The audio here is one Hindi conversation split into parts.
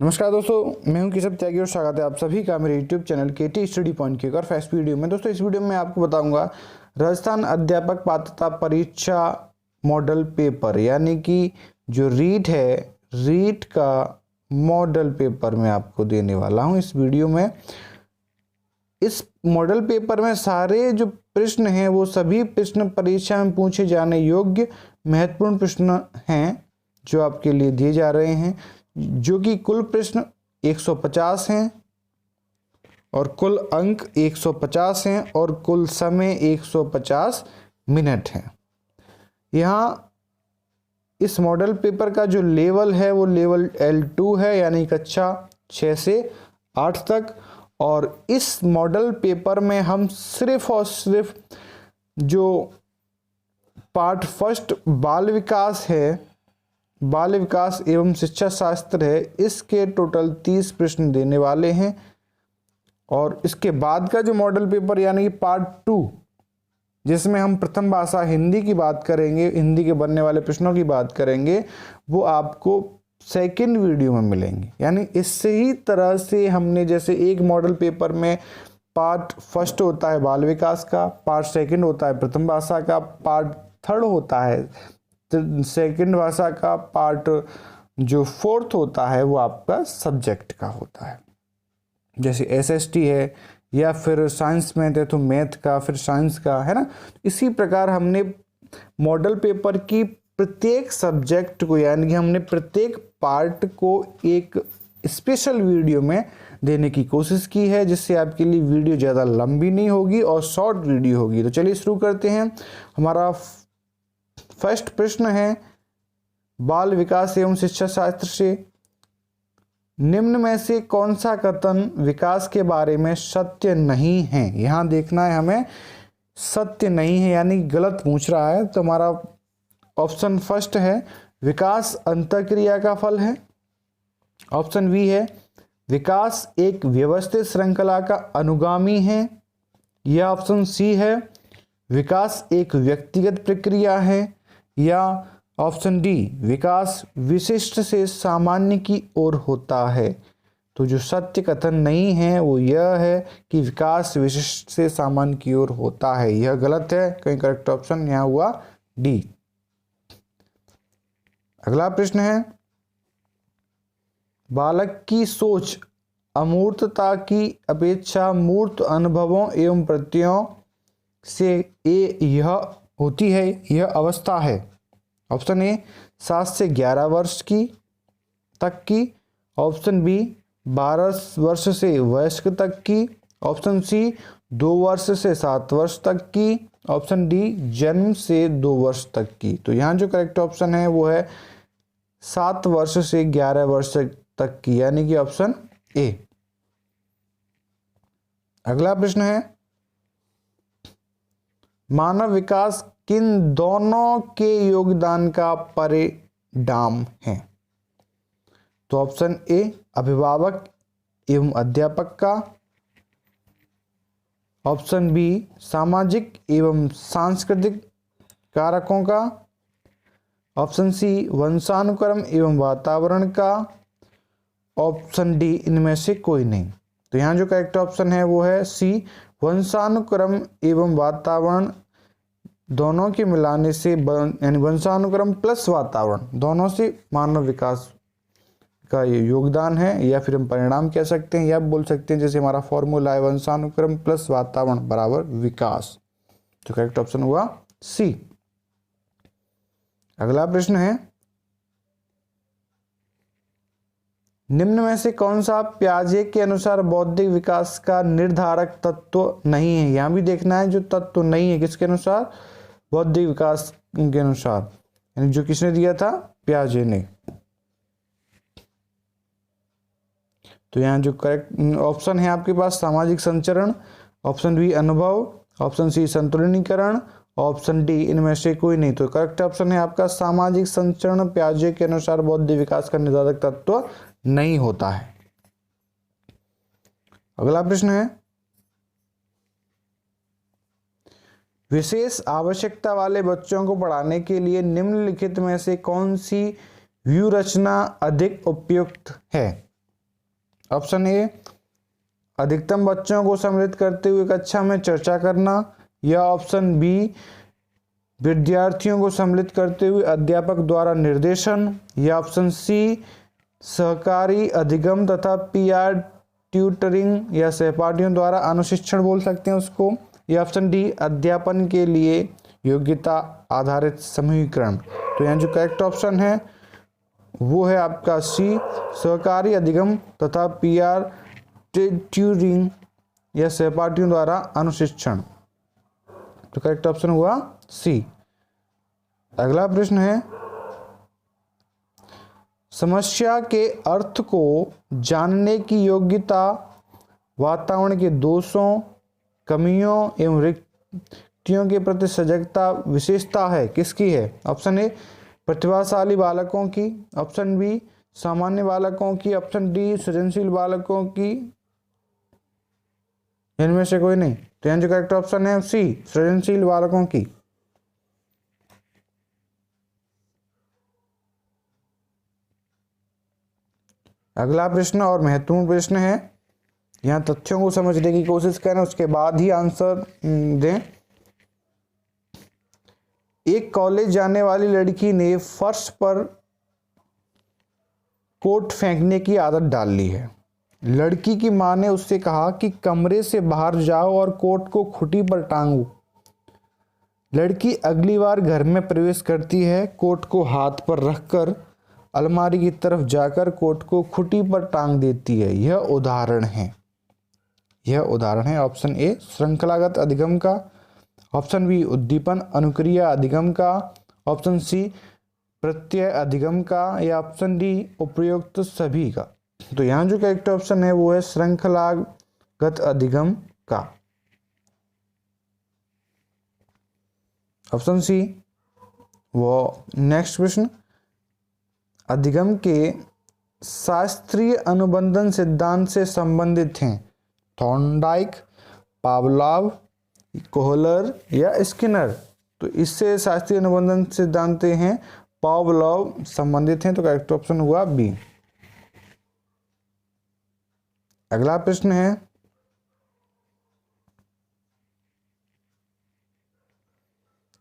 नमस्कार दोस्तों, मैं हूं केशव त्यागी और स्वागत है आप सभी का मेरे यूट्यूब चैनल केटी स्टडी पॉइंट की एक और फर्स्ट वीडियो में। दोस्तों, इस वीडियो में आपको बताऊंगा राजस्थान अध्यापक पात्रता परीक्षा मॉडल पेपर यानी कि जो रीट है, रीट का मॉडल पेपर मैं आपको देने वाला हूं इस वीडियो में। इस मॉडल पेपर में सारे जो प्रश्न हैं वो सभी प्रश्न परीक्षा में पूछे जाने योग्य महत्वपूर्ण प्रश्न हैं जो आपके लिए दिए जा रहे हैं, जो कि कुल प्रश्न 150 हैं और कुल अंक 150 हैं और कुल समय 150 मिनट है। यहाँ इस मॉडल पेपर का जो लेवल है वो लेवल L2 है, यानी कक्षा 6 से 8 तक। और इस मॉडल पेपर में हम सिर्फ और सिर्फ जो पार्ट फर्स्ट बाल विकास है, बाल विकास एवं शिक्षा शास्त्र है, इसके टोटल 30 प्रश्न देने वाले हैं। और इसके बाद का जो मॉडल पेपर यानी कि पार्ट 2, जिसमें हम प्रथम भाषा हिंदी की बात करेंगे, हिंदी के बनने वाले प्रश्नों की बात करेंगे, वो आपको सेकंड वीडियो में मिलेंगे। यानी इससे ही तरह से हमने जैसे एक मॉडल पेपर में पार्ट फर्स्ट होता है बाल विकास का, पार्ट सेकंड होता है प्रथम भाषा का, पार्ट थर्ड होता है सेकंड भाषा का, पार्ट जो फोर्थ होता है वो आपका सब्जेक्ट का होता है। जैसे SST है या फिर साइंस मैथ है तो मैथ का, फिर साइंस का, है ना। इसी प्रकार हमने मॉडल पेपर की प्रत्येक सब्जेक्ट को यानी कि हमने प्रत्येक पार्ट को एक स्पेशल वीडियो में देने की कोशिश की है, जिससे आपके लिए वीडियो ज़्यादा लंबी नहीं होगी और शॉर्ट वीडियो होगी। तो चलिए शुरू करते हैं। हमारा फर्स्ट प्रश्न है बाल विकास एवं शिक्षा शास्त्र से, निम्न में से कौन सा कथन विकास के बारे में सत्य नहीं है। यहां देखना है हमें, सत्य नहीं है यानी गलत पूछ रहा है। तो हमारा ऑप्शन फर्स्ट है विकास अंतःक्रिया का फल है। ऑप्शन बी है विकास एक व्यवस्थित श्रृंखला का अनुगामी है। या ऑप्शन सी है विकास एक व्यक्तिगत प्रक्रिया है। या ऑप्शन डी विकास विशिष्ट से सामान्य की ओर होता है। तो जो सत्य कथन नहीं है वो यह है कि विकास विशिष्ट से सामान्य की ओर होता है, यह गलत है। कहीं करेक्ट ऑप्शन यहाँ हुआ डी। अगला प्रश्न है बालक की सोच अमूर्तता की अपेक्षा मूर्त अनुभवों एवं प्रत्ययों से यह होती है, यह अवस्था है। ऑप्शन ए 7 से 11 वर्ष की तक की। ऑप्शन बी 12 वर्ष से वयस्क तक की। ऑप्शन सी 2 वर्ष से 7 वर्ष तक की। ऑप्शन डी जन्म से 2 वर्ष तक की। तो यहाँ जो करेक्ट ऑप्शन है वो है 7 वर्ष से 11 वर्ष तक की, यानी कि ऑप्शन ए। अगला प्रश्न है मानव विकास किन दोनों के योगदान का परिणाम है। तो ऑप्शन ए अभिभावक एवं अध्यापक का। ऑप्शन बी सामाजिक एवं सांस्कृतिक कारकों का। ऑप्शन सी वंशानुक्रम एवं वातावरण का। ऑप्शन डी इनमें से कोई नहीं। तो यहाँ जो करेक्ट ऑप्शन है वो है सी वंशानुक्रम एवं वातावरण दोनों के मिलाने से यानी वंशानुक्रम प्लस वातावरण दोनों से मानव विकास का योगदान है, या फिर हम परिणाम कह सकते हैं, या बोल सकते हैं जैसे हमारा फॉर्मूला है वंशानुक्रम प्लस वातावरण बराबर विकास। तो करेक्ट ऑप्शन हुआ सी। अगला प्रश्न है निम्न में से कौन सा पियाजे के अनुसार बौद्धिक विकास का निर्धारक तत्व नहीं है। यहां भी देखना है जो तत्व नहीं है किसके अनुसार, बौद्धिक विकास के अनुसार, यानी जो किसने दिया था, पियाजे ने। तो यहाँ जो करेक्ट ऑप्शन है आपके पास सामाजिक संचरण, ऑप्शन बी अनुभव, ऑप्शन सी संतुलनीकरण, ऑप्शन डी इनमें से कोई नहीं। तो करेक्ट ऑप्शन है आपका सामाजिक संचरण पियाजे के अनुसार बौद्धिक विकास का निर्धारक तत्व नहीं होता है। अगला प्रश्न है विशेष आवश्यकता वाले बच्चों को पढ़ाने के लिए निम्नलिखित में से कौन सी व्यू रचना अधिक उपयुक्त है। ऑप्शन ए अधिकतम बच्चों को सम्मिलित करते हुए कक्षा में चर्चा करना, या ऑप्शन बी विद्यार्थियों को सम्मिलित करते हुए अध्यापक द्वारा निर्देशन, या ऑप्शन सी सहकारी अधिगम तथा पीआर ट्यूटरिंग या सहपाठियों द्वारा अनुशिक्षण बोल सकते हैं उसको, या ऑप्शन डी अध्यापन के लिए योग्यता आधारित समूहीकरण। तो यहाँ जो करेक्ट ऑप्शन है वो है आपका सी सहकारी अधिगम तथा पीआर ट्यूटरिंग या सहपाठियों द्वारा अनुशिक्षण। तो करेक्ट ऑप्शन हुआ सी। अगला प्रश्न है समस्या के अर्थ को जानने की योग्यता वातावरण के दोषों, कमियों एवं रिक्तियों के प्रति सजगता विशेषता है, किसकी है? ऑप्शन ए प्रतिभाशाली बालकों की, ऑप्शन बी सामान्य बालकों की, ऑप्शन डी सृजनशील बालकों की, इनमें से कोई नहीं। तो यहाँ जो करेक्ट ऑप्शन है सी सृजनशील बालकों की। अगला प्रश्न और महत्वपूर्ण प्रश्न है, यहाँ तथ्यों को समझने की कोशिश करें उसके बाद ही आंसर दें। एक कॉलेज जाने वाली लड़की ने फर्श पर कोट फेंकने की आदत डाल ली है। लड़की की मां ने उससे कहा कि कमरे से बाहर जाओ और कोट को खुटी पर टांगो। लड़की अगली बार घर में प्रवेश करती है, कोट को हाथ पर रखकर अलमारी की तरफ जाकर कोट को खुटी पर टांग देती है। यह उदाहरण है ऑप्शन ए श्रृंखलागत अधिगम का, ऑप्शन बी उद्दीपन अनुक्रिया अधिगम का, ऑप्शन सी प्रत्यय अधिगम का, या ऑप्शन डी उपयुक्त सभी का। तो यहाँ जो करेक्ट ऑप्शन है वो है श्रृंखलागत अधिगम का, ऑप्शन सी। वो नेक्स्ट प्रश्न अधिगम के शास्त्रीय अनुबंधन सिद्धांत से संबंधित हैं थॉर्नडाइक, पावलोव, कोहलर या स्किनर। तो इससे शास्त्रीय अनुबंधन सिद्धांत हैं पावलोव संबंधित हैं। तो करेक्ट ऑप्शन हुआ बी। अगला प्रश्न है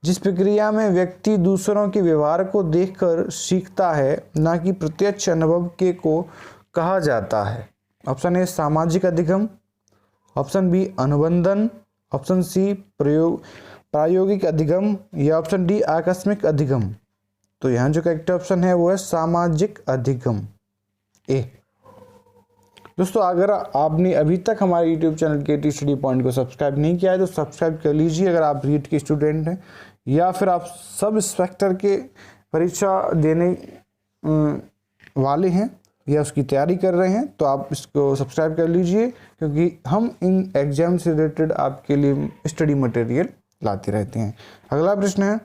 जिस प्रक्रिया में व्यक्ति दूसरों के व्यवहार को देखकर सीखता है ना कि प्रत्यक्ष अनुभव के को कहा जाता है। ऑप्शन ए सामाजिक अधिगम, ऑप्शन बी अनुबंधन, ऑप्शन सी प्रायोगिक अधिगम, या ऑप्शन डी आकस्मिक अधिगम। तो यहाँ जो करेक्ट ऑप्शन है वो है सामाजिक अधिगम ए। दोस्तों अगर आपने अभी तक हमारे YouTube चैनल केटी स्टडी पॉइंट को सब्सक्राइब नहीं किया है तो सब्सक्राइब कर लीजिए अगर आप रीट के स्टूडेंट हैं या फिर आप सब इंस्पेक्टर के परीक्षा देने वाले हैं या उसकी तैयारी कर रहे हैं तो आप इसको सब्सक्राइब कर लीजिए, क्योंकि हम इन एग्जाम से रिलेटेड आपके लिए स्टडी मटेरियल लाते रहते हैं। अगला प्रश्न है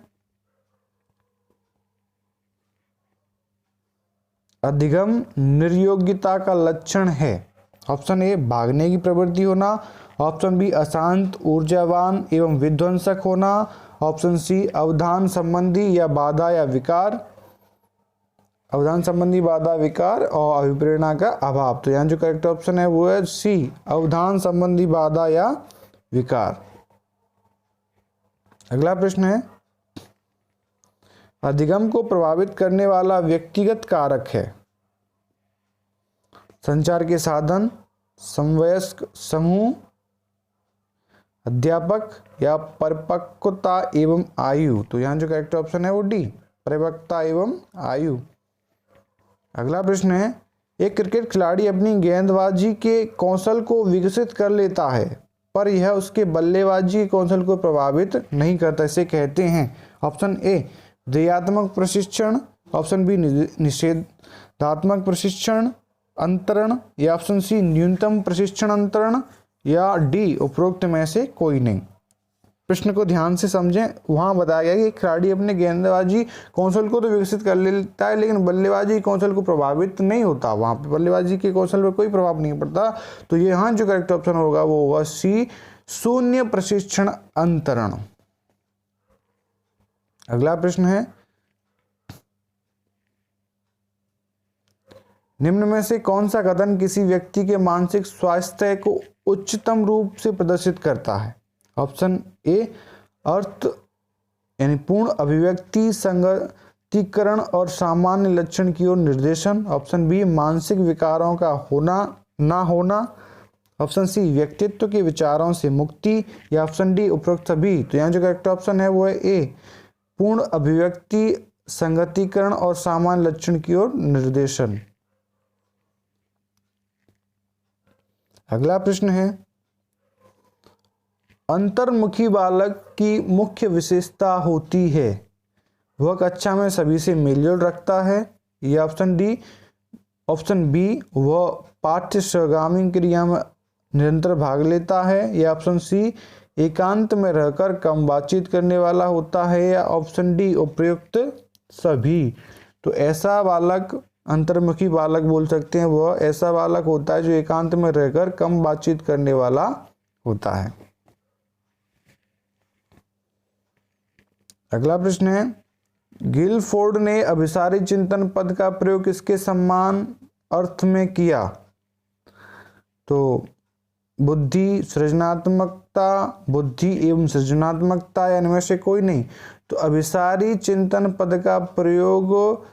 अधिगम निर्योग्यता का लक्षण है। ऑप्शन ए भागने की प्रवृत्ति होना, ऑप्शन बी अशांत ऊर्जावान एवं विध्वंसक होना, ऑप्शन सी अवधान संबंधी या बाधा या विकार, अवधान संबंधी बाधा विकार और अभिप्रेरणा का अभाव। तो यहाँ जो करेक्ट ऑप्शन है वो है सी अवधान संबंधी बाधा या विकार। अगला प्रश्न है अधिगम को प्रभावित करने वाला व्यक्तिगत कारक है संचार के साधन, समवयस्क समूह, अध्यापक या परिपक्वता एवं आयु। तो यहाँ जो करेक्ट ऑप्शन है वो डी परिपक्वता एवं आयु। अगला प्रश्न है एक क्रिकेट खिलाड़ी अपनी गेंदबाजी के कौशल को विकसित कर लेता है पर यह उसके बल्लेबाजी के कौशल को प्रभावित नहीं करता, इसे कहते हैं ऑप्शन ए विधेयात्मक प्रशिक्षण, ऑप्शन बी निषेधात्मक प्रशिक्षण अंतरण, या ऑप्शन सी न्यूनतम प्रशिक्षण अंतरण, या डी उपरोक्त में से कोई नहीं। प्रश्न को ध्यान से समझें। वहां बताया गया कि खिलाड़ी अपने गेंदबाजी कौशल को तो विकसित कर लेता है लेकिन बल्लेबाजी कौशल को प्रभावित नहीं होता, वहां पे बल्लेबाजी के कौशल पर कोई प्रभाव नहीं पड़ता। तो यहाँ जो करेक्ट ऑप्शन होगा वो होगा सी शून्य प्रशिक्षण अंतरण। अगला प्रश्न है निम्न में से कौन सा कथन किसी व्यक्ति के मानसिक स्वास्थ्य को उच्चतम रूप से प्रदर्शित करता है? ऑप्शन ए अर्थ यानी पूर्ण अभिव्यक्ति, संगतिकरण और सामान्य लक्षण की ओर निर्देशन। ऑप्शन बी मानसिक विकारों का होना ना होना। ऑप्शन सी व्यक्तित्व के विचारों से मुक्ति, या ऑप्शन डी उपरोक्त सभी। तो यहाँ जो करेक्ट ऑप्शन है वो है ए पूर्ण अभिव्यक्ति, संगतिकरण और सामान्य लक्षण की ओर निर्देशन। अगला प्रश्न है, अंतर्मुखी बालक की मुख्य विशेषता होती है? वह कक्षा में सभी से मेलजोल रखता है, या ऑप्शन डी ऑप्शन बी वह पाठ्य सहगामी क्रिया में निरंतर भाग लेता है, या ऑप्शन सी एकांत में रहकर कम बातचीत करने वाला होता है, या ऑप्शन डी उपयुक्त सभी। तो ऐसा बालक अंतर्मुखी बालक बोल सकते हैं, वह ऐसा बालक होता है जो एकांत में रहकर कम बातचीत करने वाला होता है। अगला प्रश्न है, गिलफोर्ड ने अभिसारी चिंतन पद का प्रयोग किसके समान अर्थ में किया? तो बुद्धि, सृजनात्मकता, बुद्धि एवं सृजनात्मकता, या इनमें से कोई नहीं। तो अभिसारी चिंतन पद का प्रयोग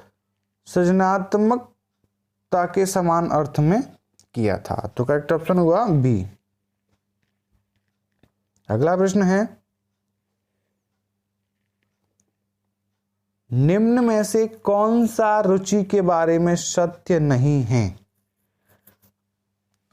सृजनात्मकता के समान अर्थ में किया था। तो करेक्ट ऑप्शन हुआ बी। अगला प्रश्न है, निम्न में से कौन सा रुचि के बारे में सत्य नहीं है?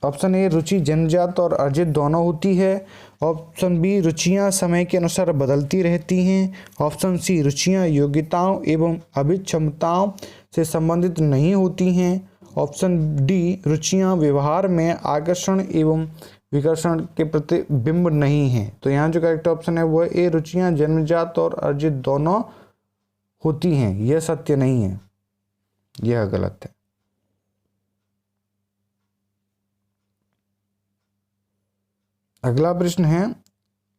ऑप्शन ए रुचि जन्मजात और अर्जित दोनों होती है। ऑप्शन बी रुचियां समय के अनुसार बदलती रहती हैं। ऑप्शन सी रुचियां योग्यताओं एवं अभिक्षमताओं से संबंधित नहीं होती हैं। ऑप्शन डी रुचियां व्यवहार में आकर्षण एवं विकर्षण के प्रतिबिंब नहीं हैं। तो यहाँ जो करेक्ट ऑप्शन है वो ए रुचियां जन्मजात और अर्जित दोनों होती हैं, यह सत्य नहीं है, यह गलत है। अगला प्रश्न है,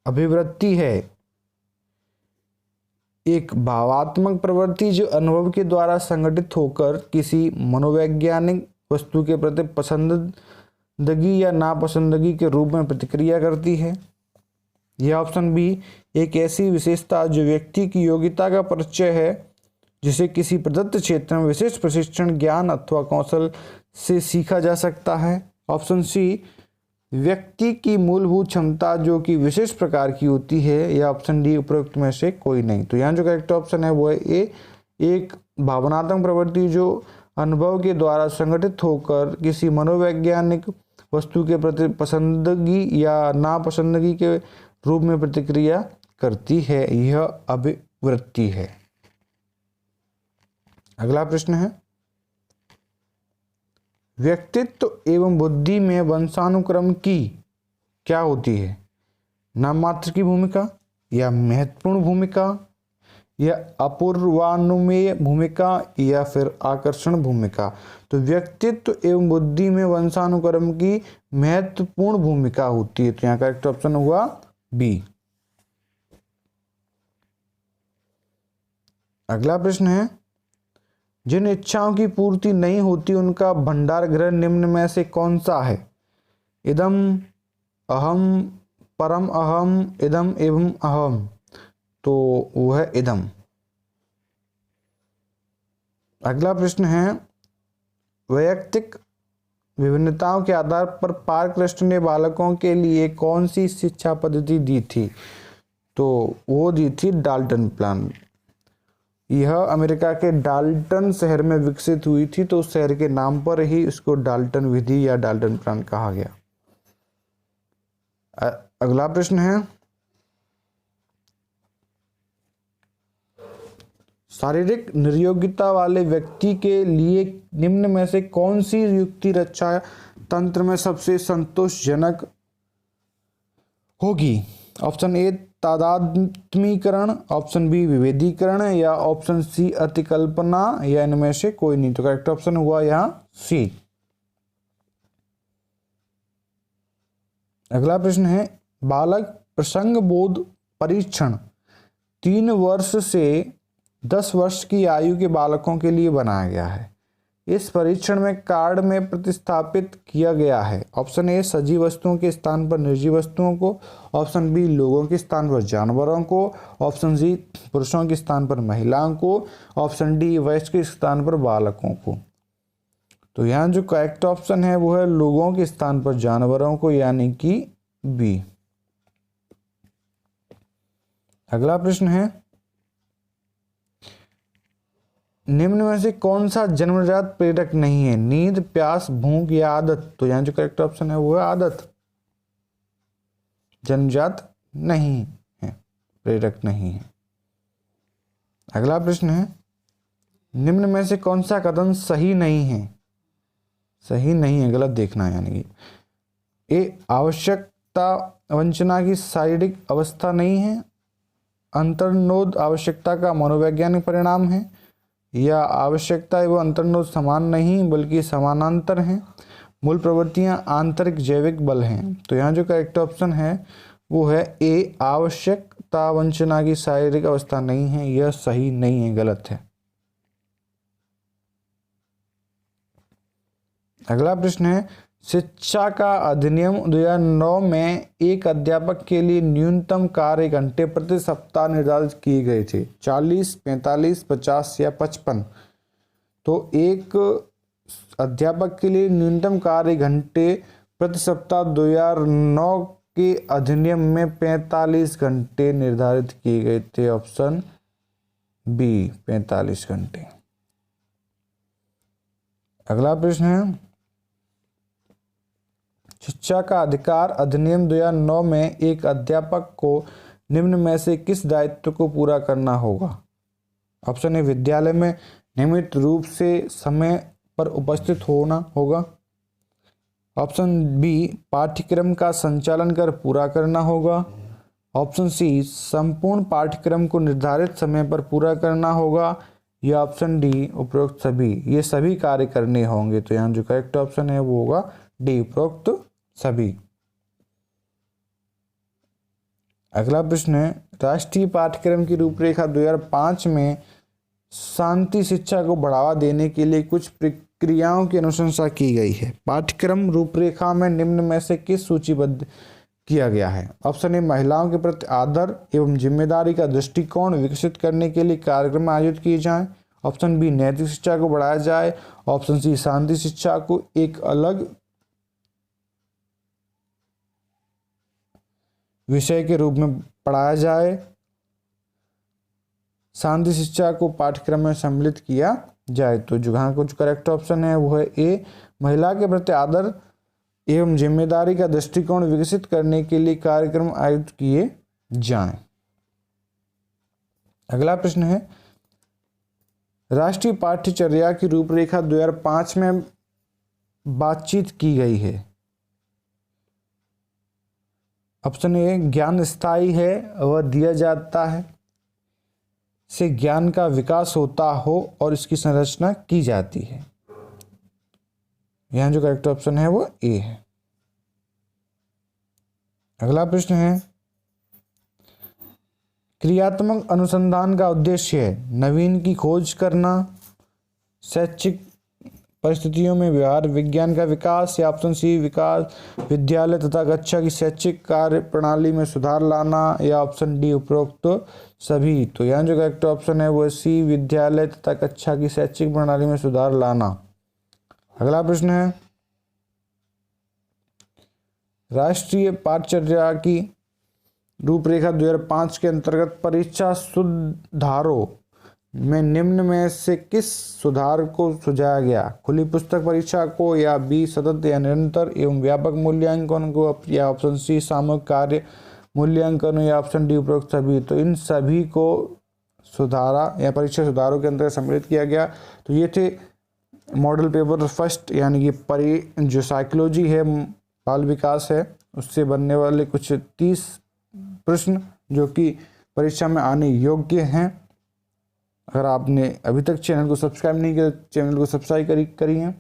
अभिवृत्ति है एक भावात्मक प्रवृत्ति जो अनुभव के द्वारा संगठित होकर किसी मनोवैज्ञानिक वस्तु के प्रति पसंदगी या नापसंदगी के रूप में प्रतिक्रिया करती है। यह ऑप्शन बी एक ऐसी विशेषता जो व्यक्ति की योग्यता का परिचय है, जिसे किसी प्रदत्त क्षेत्र में विशेष प्रशिक्षण, ज्ञान अथवा कौशल से सीखा जा सकता है। ऑप्शन सी व्यक्ति की मूलभूत क्षमता जो कि विशेष प्रकार की होती है, या ऑप्शन डी उपरोक्त में से कोई नहीं। तो यहाँ जो करेक्ट ऑप्शन है वो है ए एक भावनात्मक प्रवृत्ति जो अनुभव के द्वारा संगठित होकर किसी मनोवैज्ञानिक वस्तु के प्रति पसंदगी या नापसंदगी के रूप में प्रतिक्रिया करती है, यह अभिवृत्ति है। अगला प्रश्न है, व्यक्तित्व एवं बुद्धि में वंशानुक्रम की क्या होती है? नाम मात्र की भूमिका, या महत्वपूर्ण भूमिका, या अपूर्वानुमेय भूमिका, या फिर आकर्षण भूमिका? तो व्यक्तित्व एवं बुद्धि में वंशानुक्रम की महत्वपूर्ण भूमिका होती है। तो यहाँ करेक्ट ऑप्शन हुआ बी। अगला प्रश्न है, जिन इच्छाओं की पूर्ति नहीं होती उनका भंडार गृह निम्न में से कौन सा है? इदम, अहम, परम अहम, इदम एवं अहम। तो वो है इदम। अगला प्रश्न है, वैयक्तिक विभिन्नताओं के आधार पर पार्करेस्ट ने बालकों के लिए कौन सी शिक्षा पद्धति दी थी? तो वो दी थी डाल्टन प्लान। यह अमेरिका के डाल्टन शहर में विकसित हुई थी, तो उस शहर के नाम पर ही इसको डाल्टन विधि या डाल्टन प्लान कहा गया। अगला प्रश्न है, शारीरिक निर्योग्यता वाले व्यक्ति के लिए निम्न में से कौन सी युक्ति रक्षा तंत्र में सबसे संतोषजनक होगी? ऑप्शन ए तादात्मीकरण, ऑप्शन बी विभेदीकरण, या ऑप्शन सी अतिकल्पना, या इनमें से कोई नहीं। तो करेक्ट ऑप्शन हुआ यहाँ सी। अगला प्रश्न है, बालक प्रसंग बोध परीक्षण 3 वर्ष से 10 वर्ष की आयु के बालकों के लिए बनाया गया है। इस परीक्षण में कार्ड में प्रतिस्थापित किया गया है? ऑप्शन ए सजीव वस्तुओं के स्थान पर निर्जीव वस्तुओं को, ऑप्शन बी लोगों के स्थान पर जानवरों को, ऑप्शन सी पुरुषों के स्थान पर महिलाओं को, ऑप्शन डी वयस्क के स्थान पर बालकों को। तो यहाँ जो करेक्ट ऑप्शन है वो है लोगों के स्थान पर जानवरों को, यानी कि बी। अगला प्रश्न है, निम्न में से कौन सा जन्मजात प्रेरक नहीं है? नींद, प्यास, भूख या आदत? तो यहाँ जो करेक्ट ऑप्शन है वो है आदत, जन्मजात नहीं है, प्रेरक नहीं है। अगला प्रश्न है, निम्न में से कौन सा कथन सही नहीं है? सही नहीं है, गलत देखना है, यानी कि ए आवश्यकता वंचना की शारीरिक अवस्था नहीं है, अंतर्नोद आवश्यकता का मनोवैज्ञानिक परिणाम है, या आवश्यकता एवं अंतर्नोद समान नहीं बल्कि समानांतर हैं, मूल प्रवृत्तियां आंतरिक जैविक बल हैं। तो यहाँ जो करेक्ट ऑप्शन है वो है ए आवश्यकता वंचना की शारीरिक अवस्था नहीं है, यह सही नहीं है, गलत है। अगला प्रश्न है, शिक्षा का अधिनियम 2009 में एक अध्यापक के लिए न्यूनतम कार्य घंटे प्रति सप्ताह निर्धारित किए गए थे, 40, 45, 50 या 55। तो एक अध्यापक के लिए न्यूनतम कार्य घंटे प्रति सप्ताह 2009 के अधिनियम में 45 घंटे निर्धारित किए गए थे, ऑप्शन बी 45 घंटे। अगला प्रश्न है, शिक्षा का अधिकार अधिनियम 2009 में एक अध्यापक को निम्न में से किस दायित्व को पूरा करना होगा? ऑप्शन ए विद्यालय में नियमित रूप से समय पर उपस्थित होना होगा, ऑप्शन बी पाठ्यक्रम का संचालन कर पूरा करना होगा, ऑप्शन सी संपूर्ण पाठ्यक्रम को निर्धारित समय पर पूरा करना होगा, या ऑप्शन डी उपरोक्त सभी। ये सभी कार्य करने होंगे। तो यहाँ जो करेक्ट ऑप्शन है वो होगा डी उपरोक्त सभी। अगला प्रश्न है, राष्ट्रीय पाठ्यक्रम की रूपरेखा 2005 में शांति शिक्षा को बढ़ावा देने के लिए कुछ प्रक्रियाओं की अनुशंसा की गई है। पाठ्यक्रम रूपरेखा में निम्न में से किस सूचीबद्ध किया गया है? ऑप्शन ए महिलाओं के प्रति आदर एवं जिम्मेदारी का दृष्टिकोण विकसित करने के लिए कार्यक्रम आयोजित किए जाएं, ऑप्शन बी नैतिक शिक्षा को बढ़ाया जाए, ऑप्शन सी शांति शिक्षा को एक अलग विषय के रूप में पढ़ाया जाए, शांति शिक्षा को पाठ्यक्रम में सम्मिलित किया जाए। तो जो यहाँ कुछ करेक्ट ऑप्शन है वो है ए महिला के प्रति आदर एवं जिम्मेदारी का दृष्टिकोण विकसित करने के लिए कार्यक्रम आयोजित किए जाएं। अगला प्रश्न है, राष्ट्रीय पाठ्यचर्या की रूपरेखा 2005 में बातचीत की गई है। ऑप्शन ए ज्ञान स्थायी है वह दिया जाता है, से ज्ञान का विकास होता हो और इसकी संरचना की जाती है। यहाँ जो करेक्ट ऑप्शन है वो ए है। अगला प्रश्न है, क्रियात्मक अनुसंधान का उद्देश्य है नवीन की खोज करना, शैक्षिक परिस्थितियों में व्यवहार विज्ञान का विकास, या ऑप्शन सी विकास विद्यालय तथा कक्षा की शैक्षिक कार्य प्रणाली में सुधार लाना, या ऑप्शन डी उपरोक्त सभी। तो यहाँ जो करेक्ट ऑप्शन है वो सी विद्यालय तथा कक्षा की शैक्षिक प्रणाली में सुधार लाना। अगला प्रश्न है, राष्ट्रीय पाठ्यचर्या की रूपरेखा 2005 के अंतर्गत परीक्षा सुधारों में निम्न में से किस सुधार को सुझाया गया? खुली पुस्तक परीक्षा को, या बी सतत या निरंतर एवं व्यापक मूल्यांकन को, या ऑप्शन सी सामूहिक कार्य मूल्यांकन, या ऑप्शन डी उपरोक्त सभी। तो इन सभी को सुधारा या परीक्षा सुधारों के अंतर्गत सम्मिलित किया गया। तो ये थे मॉडल पेपर फर्स्ट, यानी कि जो साइकोलॉजी है बाल विकास है उससे बनने वाले कुछ 30 प्रश्न जो कि परीक्षा में आने योग्य हैं। अगर आपने अभी तक चैनल को सब्सक्राइब नहीं किया, चैनल को सब्सक्राइब करिए।